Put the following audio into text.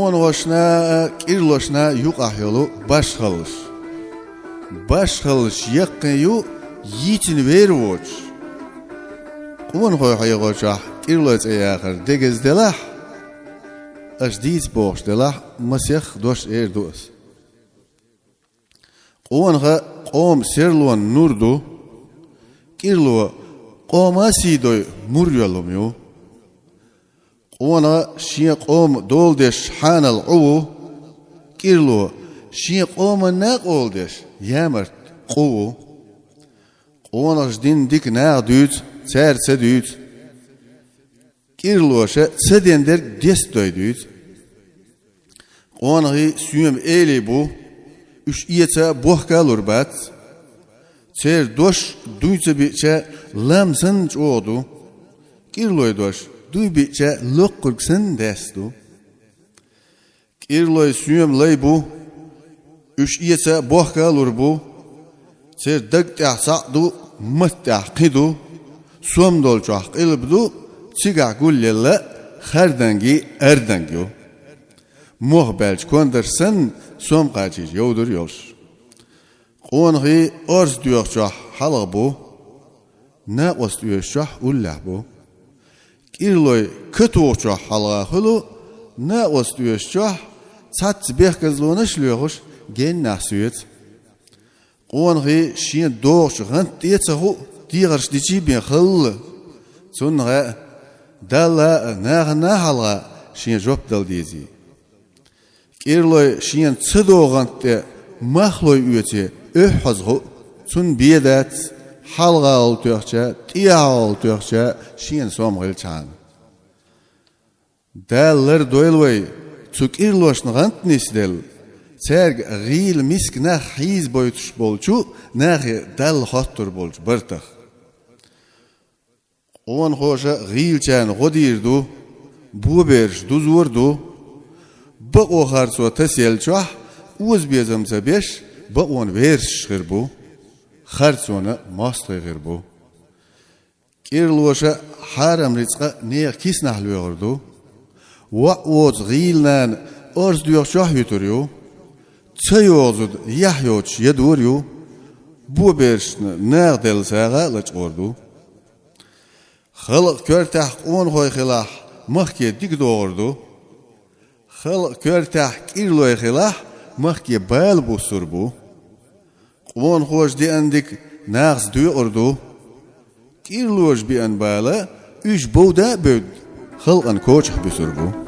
on hoşna kirloşna yuk ahyolu baş kalış. Baş kalış yakın yu yitin ver voç. On hoy haygoça kirloç ayakır degez delah. Aş diz boş delah masih doş erdos. Onha qom serlon nurdu. Kirlo qomasidoy muryolumyu. Ona şiye qom doldeş hanal uvu. Kirlo şiye qoma naq oldeş yamert quvu. Ona din dik naq düt serse düt. Kirlo şe sedender destoy düt. Ona süyem eli bu. Üç iyetse bohka lurbat. Ser doş duysa biçe lamsın çoğdu. Kirloy doş duy biçe lokkurksın destu. Kirloy süyem lay bu. Üç iyetse bohka lur bu. Ser dagtah saqdu mıttah qidu. Suam dolçah ilbdu. Çiga gullella xardangi erdangi. Muhbelç kondırsın som qaçış yoldur yol. Onhi orz diyorçah halı bu. Ne ost diyorçah ullah bu. Kirloy kötü oçah halı hulu. Ne ost diyorçah çat behkazlığını şlıyoruz gen nasüyet. Onhi şiyen doğuş gant diyetsahu diğerş diçi ben hıllı. Sonra dalla ne halı şiyen job dal diyezi. Kirloy şiyen çıdoğantı mahloy üyeti öhhazhu sun biyedet halga oltuyorça, tiya oltuyorça şiyen somgıl çan. Dallar doyulvay çuk irloşnğant nisdel serg gil misk nah hiz boytuş bolçu nah dal hottur bolçu bırtıq. On hoşa gil çan godirdu bu berş duzurdu. Bu oxar so teselçah uz bezamsa beş bu on verş bu xartsona mastığır bu kirloşa haram rizqa ne kisnahlıyordu wa oz gilnan orz diyor şah yuturuyor çayozud yahyoç yeduruyor bu berş nerdel sağa laçordu xalq körtah on hoy xilah mahke dik doğurdu Xalq körtah kirloy xilah mahke bal bu surbu. On hoş diyendik nağz duyurdu. Kirloş bir an bala üç boğda böd. Xalqan koç bu surbu.